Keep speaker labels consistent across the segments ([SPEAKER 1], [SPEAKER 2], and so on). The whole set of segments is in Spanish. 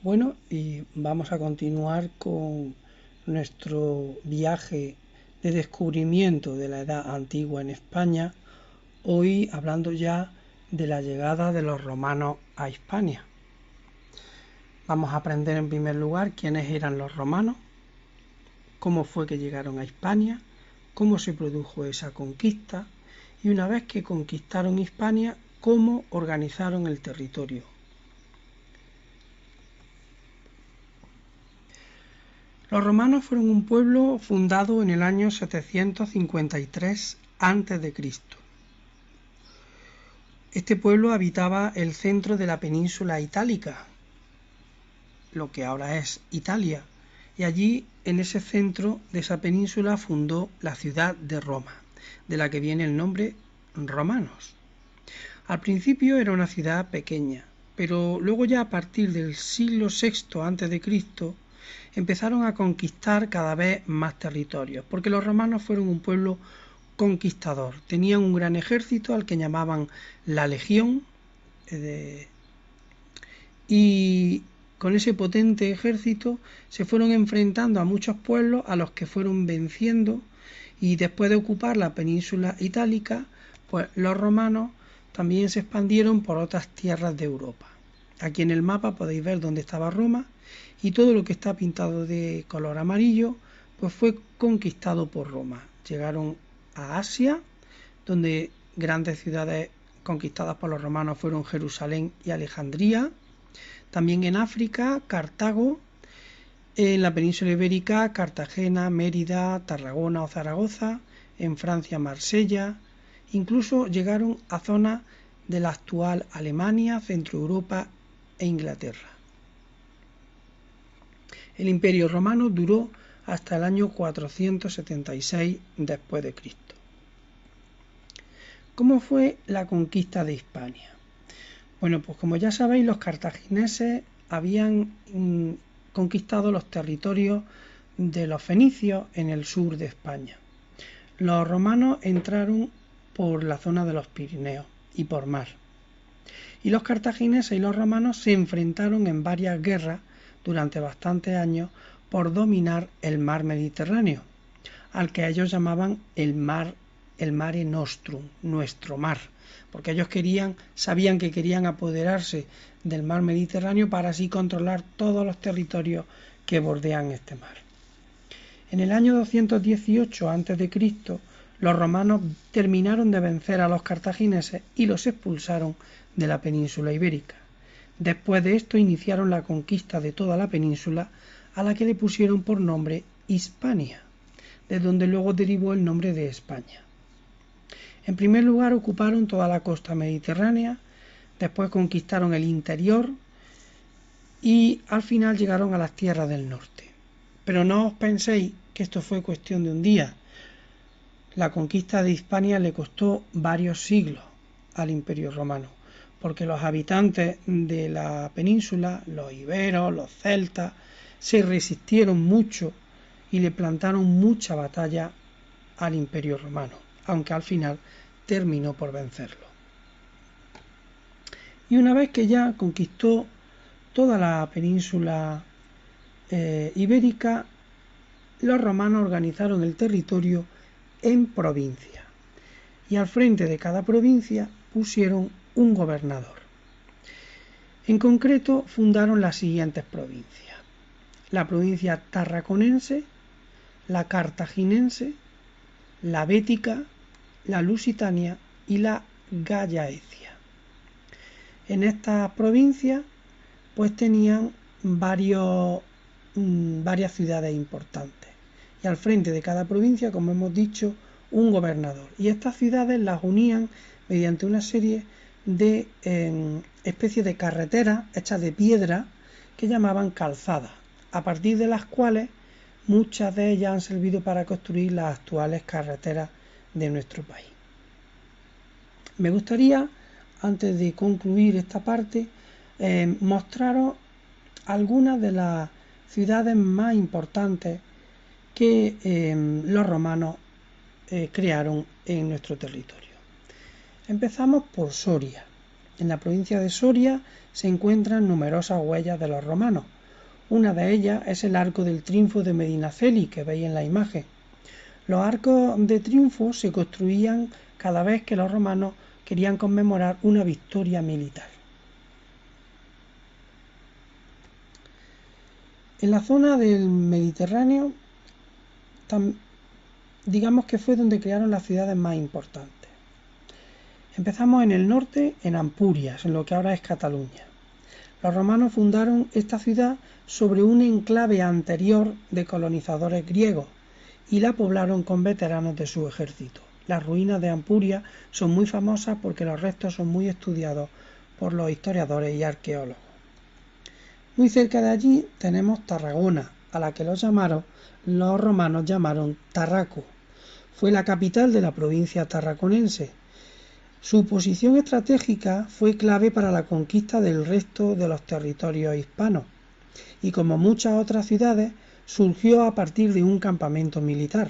[SPEAKER 1] Bueno, y vamos a continuar con nuestro viaje de descubrimiento de la Edad Antigua en España, hoy hablando ya de la llegada de los romanos a Hispania. Vamos a aprender en primer lugar quiénes eran los romanos, cómo fue que llegaron a Hispania, cómo se produjo esa conquista y una vez que conquistaron Hispania, cómo organizaron el territorio. Los romanos fueron un pueblo fundado en el año 753 a.C. Este pueblo habitaba el centro de la península itálica, lo que ahora es Italia, y allí, en ese centro de esa península, fundó la ciudad de Roma, de la que viene el nombre romanos. Al principio era una ciudad pequeña, pero luego ya a partir del siglo VI a.C., empezaron a conquistar cada vez más territorios, porque los romanos fueron un pueblo conquistador. Tenían un gran ejército al que llamaban la legión, y con ese potente ejército se fueron enfrentando a muchos pueblos a los que fueron venciendo, y después de ocupar la península itálica, pues los romanos también se expandieron por otras tierras de Europa. Aquí en el mapa podéis ver dónde estaba Roma, y todo lo que está pintado de color amarillo pues fue conquistado por Roma. Llegaron a Asia, donde grandes ciudades conquistadas por los romanos fueron Jerusalén y Alejandría. También en África, Cartago. En la península ibérica, Cartagena, Mérida, Tarragona o Zaragoza. En Francia, Marsella. Incluso llegaron a zonas de la actual Alemania, Centro Europa e Inglaterra. El Imperio Romano duró hasta el año 476 después de Cristo. ¿Cómo fue la conquista de Hispania? Bueno, pues como ya sabéis, los cartagineses habían conquistado los territorios de los fenicios en el sur de España. Los romanos entraron por la zona de los Pirineos y por mar. Y los cartagineses y los romanos se enfrentaron en varias guerras durante bastantes años por dominar el mar Mediterráneo, al que ellos llamaban el Mare Nostrum, nuestro mar, porque ellos sabían que querían apoderarse del mar Mediterráneo para así controlar todos los territorios que bordean este mar. En el año 218 a.C., los romanos terminaron de vencer a los cartagineses y los expulsaron de la península ibérica. Después de esto iniciaron la conquista de toda la península, a la que le pusieron por nombre Hispania, de donde luego derivó el nombre de España. En primer lugar ocuparon toda la costa mediterránea, después conquistaron el interior y al final llegaron a las tierras del norte. Pero no os penséis que esto fue cuestión de un día. La conquista de Hispania le costó varios siglos al Imperio Romano, porque los habitantes de la península, los iberos, los celtas, se resistieron mucho y le plantaron mucha batalla al Imperio Romano, aunque al final terminó por vencerlo. Y una vez que ya conquistó toda la península ibérica, los romanos organizaron el territorio en provincias, y al frente de cada provincia pusieron un gobernador. En concreto fundaron las siguientes provincias: la provincia tarraconense, la cartaginense, la bética, la lusitania y la gallaecia. En estas provincias pues tenían varias ciudades importantes, y al frente de cada provincia, como hemos dicho, un gobernador, y estas ciudades las unían mediante una serie de especies de carreteras hechas de piedra que llamaban calzadas, a partir de las cuales muchas de ellas han servido para construir las actuales carreteras de nuestro país. Me gustaría, antes de concluir esta parte, mostraros algunas de las ciudades más importantes que los romanos crearon en nuestro territorio. Empezamos por Soria. En la provincia de Soria se encuentran numerosas huellas de los romanos. Una de ellas es el arco del triunfo de Medinaceli, que veis en la imagen. Los arcos de triunfo se construían cada vez que los romanos querían conmemorar una victoria militar. En la zona del Mediterráneo, digamos que fue donde crearon las ciudades más importantes. Empezamos en el norte, en Ampurias, en lo que ahora es Cataluña. Los romanos fundaron esta ciudad sobre un enclave anterior de colonizadores griegos y la poblaron con veteranos de su ejército. Las ruinas de Ampurias son muy famosas porque los restos son muy estudiados por los historiadores y arqueólogos. Muy cerca de allí tenemos Tarragona, a la que los romanos llamaron Tarraco. Fue la capital de la provincia tarraconense. Su posición estratégica fue clave para la conquista del resto de los territorios hispanos y, como muchas otras ciudades, surgió a partir de un campamento militar.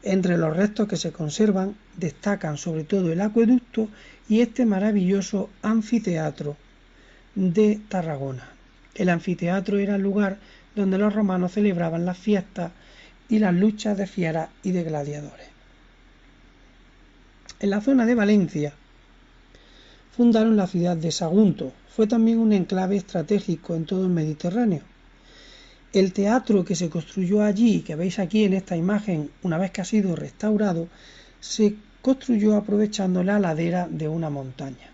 [SPEAKER 1] Entre los restos que se conservan destacan sobre todo el acueducto y este maravilloso anfiteatro de Tarragona. El anfiteatro era el lugar donde los romanos celebraban las fiestas y las luchas de fieras y de gladiadores. En la zona de Valencia fundaron la ciudad de Sagunto. Fue también un enclave estratégico en todo el Mediterráneo. El teatro que se construyó allí, que veis aquí en esta imagen, una vez que ha sido restaurado, se construyó aprovechando la ladera de una montaña.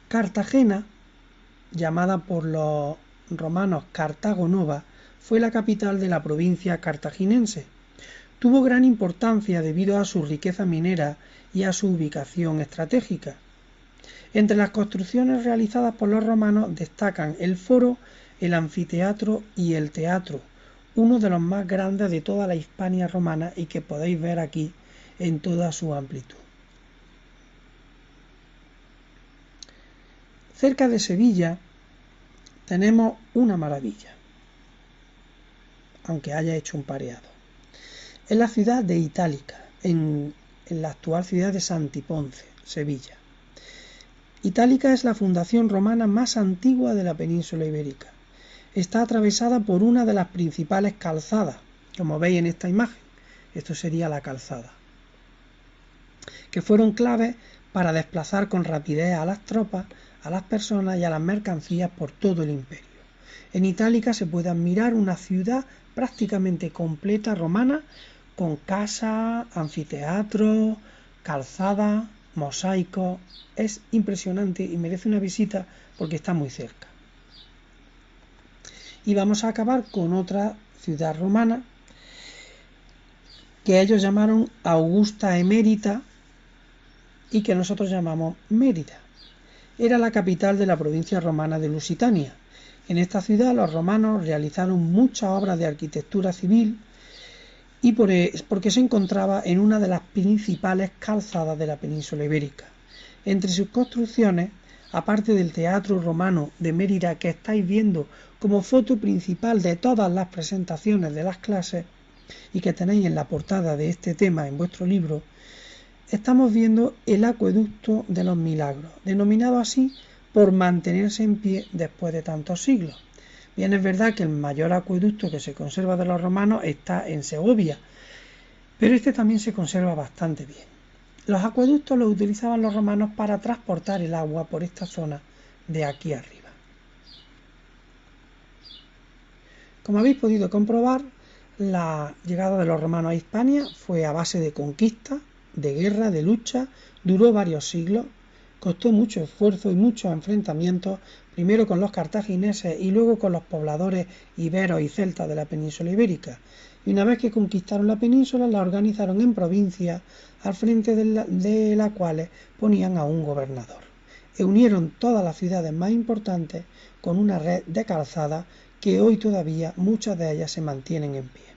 [SPEAKER 1] Cartagena, llamada por los romanos Cartago Nova, fue la capital de la provincia cartaginense. Tuvo gran importancia debido a su riqueza minera y a su ubicación estratégica. Entre las construcciones realizadas por los romanos destacan el foro, el anfiteatro y el teatro, uno de los más grandes de toda la Hispania romana y que podéis ver aquí en toda su amplitud. Cerca de Sevilla tenemos una maravilla, aunque haya hecho un pareado. Es la ciudad de Itálica, en la actual ciudad de Santiponce, Sevilla. Itálica es la fundación romana más antigua de la península ibérica. Está atravesada por una de las principales calzadas, como veis en esta imagen. Esto sería la calzada, que fueron claves para desplazar con rapidez a las tropas, a las personas y a las mercancías por todo el imperio. En Itálica se puede admirar una ciudad prácticamente completa romana, con casas, anfiteatros, calzadas, mosaicos. Es impresionante y merece una visita porque está muy cerca. Y vamos a acabar con otra ciudad romana que ellos llamaron Augusta Emérita y que nosotros llamamos Mérida. Era la capital de la provincia romana de Lusitania. En esta ciudad los romanos realizaron muchas obras de arquitectura civil y porque se encontraba en una de las principales calzadas de la península ibérica. Entre sus construcciones, aparte del teatro romano de Mérida que estáis viendo como foto principal de todas las presentaciones de las clases y que tenéis en la portada de este tema en vuestro libro, estamos viendo el acueducto de los Milagros, denominado así por mantenerse en pie después de tantos siglos. Bien, es verdad que el mayor acueducto que se conserva de los romanos está en Segovia, pero este también se conserva bastante bien. Los acueductos los utilizaban los romanos para transportar el agua por esta zona de aquí arriba. Como habéis podido comprobar, la llegada de los romanos a Hispania fue a base de conquista, de guerra, de lucha, duró varios siglos, costó mucho esfuerzo y muchos enfrentamientos, primero con los cartagineses y luego con los pobladores iberos y celtas de la península ibérica. Y una vez que conquistaron la península, la organizaron en provincias, al frente de las cuales ponían a un gobernador. E unieron todas las ciudades más importantes con una red de calzadas que hoy todavía muchas de ellas se mantienen en pie.